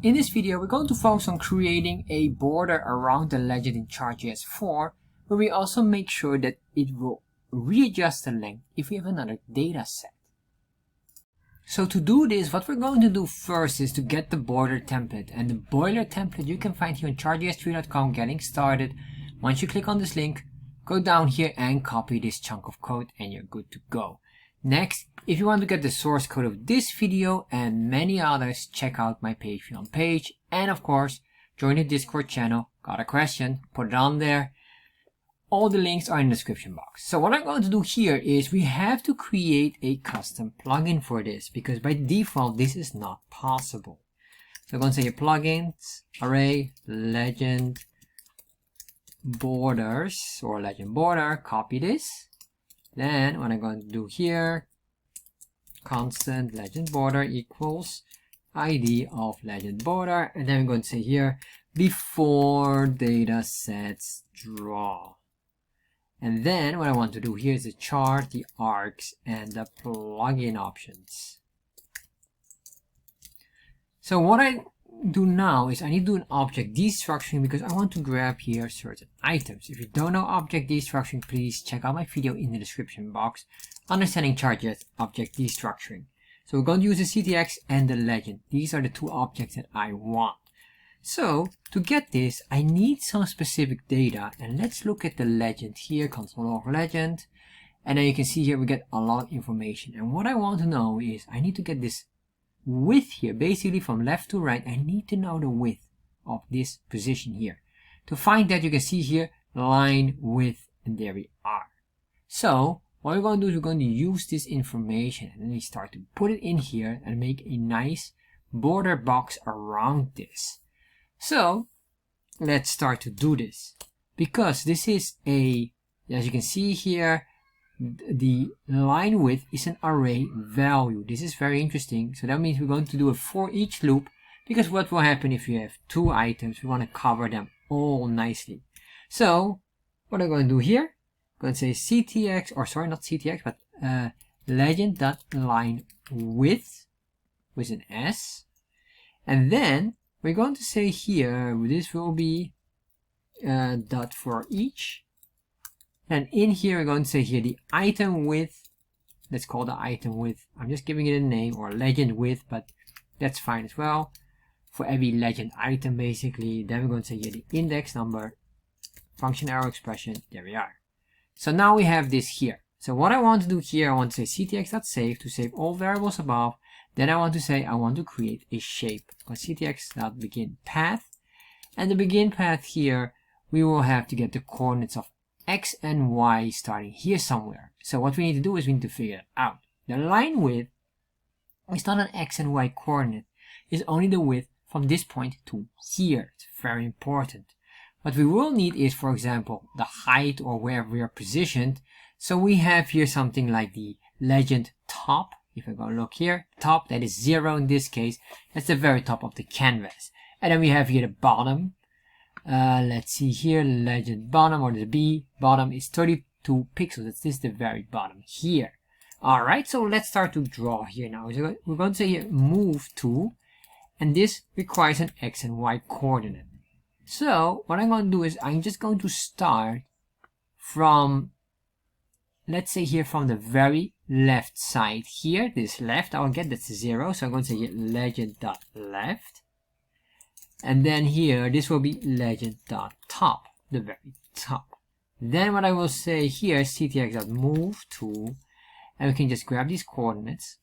In this video, we're going to focus on creating a border around the legend in chartjs 4, where we also make sure that it will readjust the length if we have another data set. So to do this, what we're going to do first is to get the border template, and the boiler template you can find here on chartjs3.com getting started. Once you click on this link, go down here and copy this chunk of code and you're good to go. Next, if you want to get the source code of this video and many others, check out my Patreon page, and of course, join the Discord channel. Got a question? Put it on there. All the links are in the description box. So what I'm going to do here is we have to create a custom plugin for this, because by default this is not possible. So I'm going to say plugins, array, legend, borders, or legend border, copy this. Then what I'm going to do here, constant legend border equals ID of legend border, and then I'm going to say here before data sets draw. And then what I want to do here is the chart, the arcs, and the plugin options. So what I do now is I need to do an object destructuring, because I want to grab here certain items. If you don't know object destructuring, please check out my video in the description box, understanding chartjs object destructuring. So we're going to use the CTX and the legend. These are the two objects that I want. So to get this, I need some specific data, and let's look at the legend here, console log legend, and then you can see here we get a lot of information. And what I want to know is I need to get this width here, basically from left to right. I need to know the width of this position here. To find that, you can see here line width, and there we are. So what we're going to do is we're going to use this information and then we start to put it in here and make a nice border box around this. So let's start to do this, because this is a, as you can see here, the line width is an array value. This is very interesting. So that means we're going to do a for each loop, because what will happen if you have two items, we want to cover them all nicely. So what I'm going to do here, I'm going to say CTX, or sorry, not CTX, but legend.line width with an S, and then we're going to say here this will be dot for each. And in here, we're going to say here the item width. Let's call the item width. I'm just giving it a name, or legend width, but that's fine as well. For every legend item, basically. Then we're going to say here the index number, function arrow expression. There we are. So now we have this here. So what I want to do here, I want to say ctx.save to save all variables above. Then I want to say I want to create a shape. ctx.begin path. And the begin path here, we will have to get the coordinates of X and Y starting here somewhere. So what we need to do is we need to figure it out. The line width is not an X and Y coordinate. It's only the width from this point to here. It's very important. What we will need is, for example, the height, or wherever we are positioned. So we have here something like the legend top. If I go look here, top, that is 0 in this case. That's the very top of the canvas. And then we have here the bottom. Let's see here, legend bottom, or the B bottom is 32 pixels. That's this the very bottom here. Alright, so let's start to draw here now. So we're going to say here move to, and this requires an X and Y coordinate. So what I'm going to do is I'm just going to start from, let's say here from the very left side here. This left, I'll get that's 0. So I'm going to say here legend.left. And then here, this will be legend.top, the very top. Then what I will say here, ctx.move to, and we can just grab these coordinates.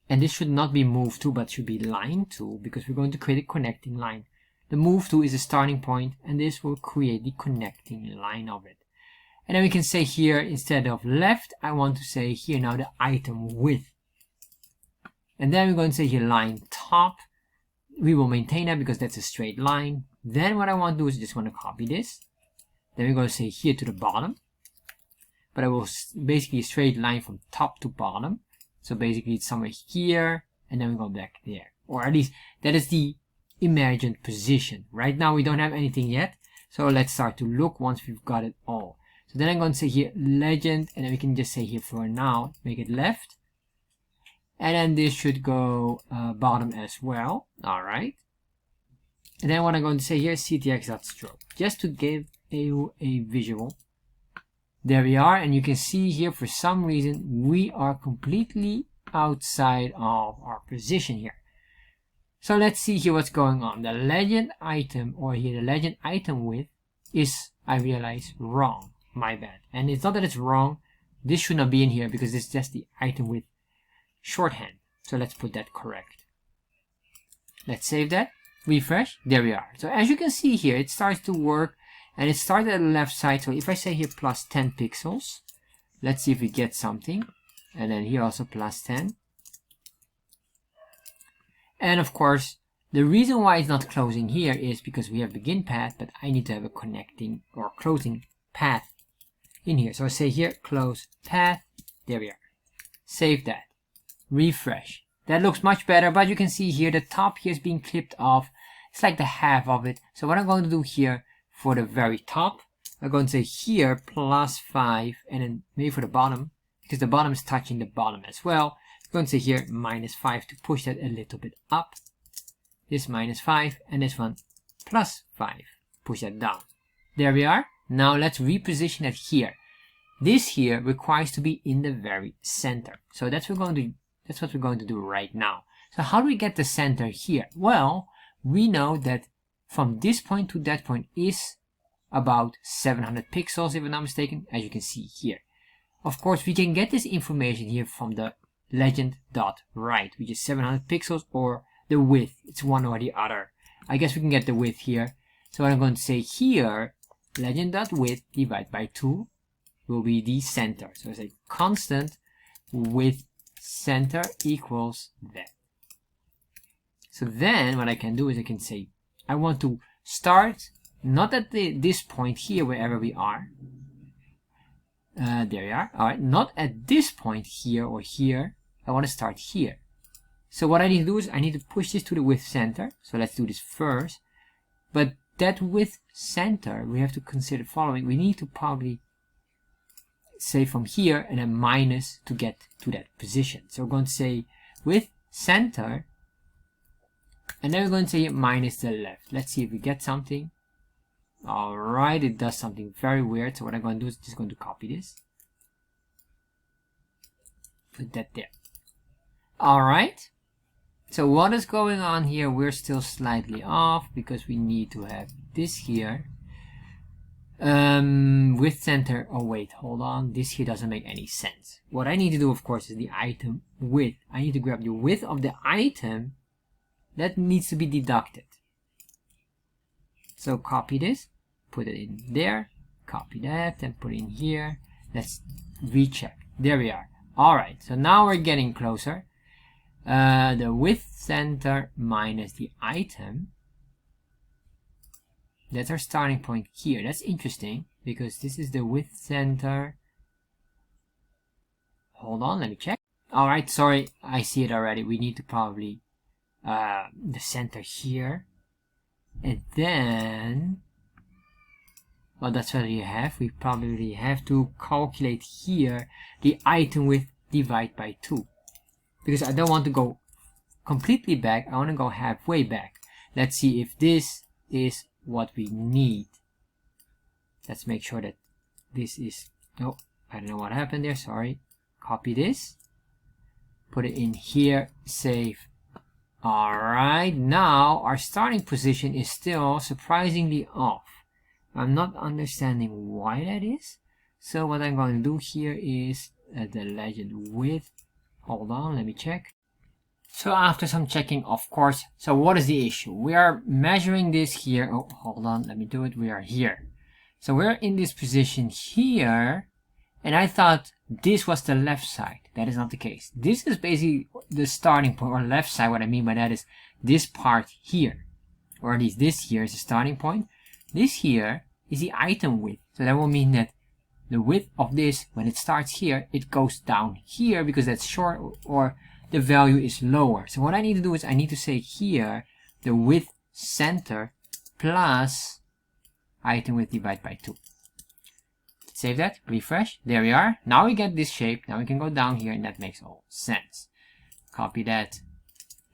And this should not be move to, but should be line to, because we're going to create a connecting line. The move to is a starting point, and this will create the connecting line of it. And then we can say here, instead of left, I want to say here now the item width. And then we're going to say here line top. We will maintain that because that's a straight line. Then what I want to do is just want to copy this. Then we're going to say here to the bottom. But I will basically a straight line from top to bottom. So basically it's somewhere here, and then we go back there. Or at least that is the imagined position. Right now we don't have anything yet. So let's start to look once we've got it all. So then I'm going to say here legend, and then we can just say here for now, make it left. And then this should go bottom as well. All right. And then what I'm going to say here is ctx.stroke, just to give you a visual. There we are, and you can see here for some reason we are completely outside of our position here. So let's see here what's going on. The legend item, or here the legend item width is, I realize, wrong. My bad. And it's not that it's wrong. This should not be in here because it's just the item width shorthand. So let's put that correct. Let's save that. Refresh. There we are. So as you can see here, it starts to work. And it started at the left side, so if I say here plus 10 pixels, let's see if we get something. And then here also plus 10. And of course, the reason why it's not closing here is because we have begin path, but I need to have a connecting or closing path in here. So I say here, close path. There we are. Save that. Refresh. That looks much better, but you can see here, the top here is being clipped off. It's like the half of it. So what I'm going to do here, for the very top, I'm going to say here plus 5, and then maybe for the bottom, because the bottom is touching the bottom as well, I'm going to say here minus 5 to push that a little bit up. This minus 5, and this one plus 5. Push that down. There we are. Now let's reposition it here. This here requires to be in the very center. So that's what we're going to do right now. So how do we get the center here? Well, we know that from this point to that point is about 700 pixels, if I'm not mistaken, as you can see here. Of course, we can get this information here from the legend.right, which is 700 pixels, or the width. It's one or the other. I guess we can get the width here. So what I'm going to say here, legend.width divided by 2 will be the center. So I say constant width center equals that. So then what I can do is I can say I want to start not at this point here, wherever we are. There we are. Alright, not at this point here or here. I want to start here. So what I need to do is I need to push this to the width center. So let's do this first. But that width center, we have to consider the following. We need to probably say from here and then minus to get to that position. So we're going to say width center. And then we're going to say minus the left. Let's see if we get something. Alright, it does something very weird. So what I'm going to do is just going to copy this. Put that there. Alright. So what is going on here? We're still slightly off because we need to have this here. Width center. Oh wait, hold on. This here doesn't make any sense. What I need to do, of course, is the item width. I need to grab the width of the item. That needs to be deducted. So copy this, put it in there, copy that, and put it in here. Let's recheck. There we are. Alright, so now we're getting closer. The width center minus the item. That's our starting point here. That's interesting because this is the width center. Hold on, let me check. Alright, sorry, I see it already. We need to probably the center here, and then, well, that's what we have. We probably have to calculate here the item width divided by 2, because I don't want to go completely back. I want to go halfway back. Let's see if this is what we need. Let's make sure that this is, oh, I don't know what happened there, sorry. Copy this, put it in here, save. Alright, now our starting position is still surprisingly off. I'm not understanding why that is. So what I'm going to do here is the legend width. Hold on, let me check. So after some checking, of course, so what is the issue? We are measuring this here. Oh, hold on, let me do it. We are here. So we're in this position here, and I thought this was the left side. That is not the case. This is basically the starting point, or left side. What I mean by that is this part here, or at least this here is the starting point. This here is the item width. So that will mean that the width of this, when it starts here, it goes down here because that's short, or the value is lower. So what I need to do is I need to say here the width center plus item width divided by 2. Save that, refresh, there we are. Now we get this shape. Now we can go down here, and that makes all sense. Copy that,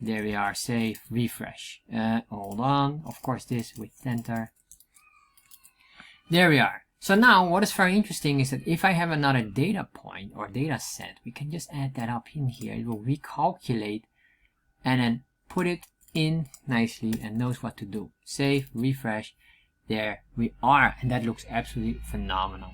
There we are, save, refresh. Hold on, of course this with enter. There we are. So now what is very interesting is that if I have another data point or data set, we can just add that up in here. It will recalculate and then put it in nicely and knows what to do. Save, refresh. There we are, and that looks absolutely phenomenal.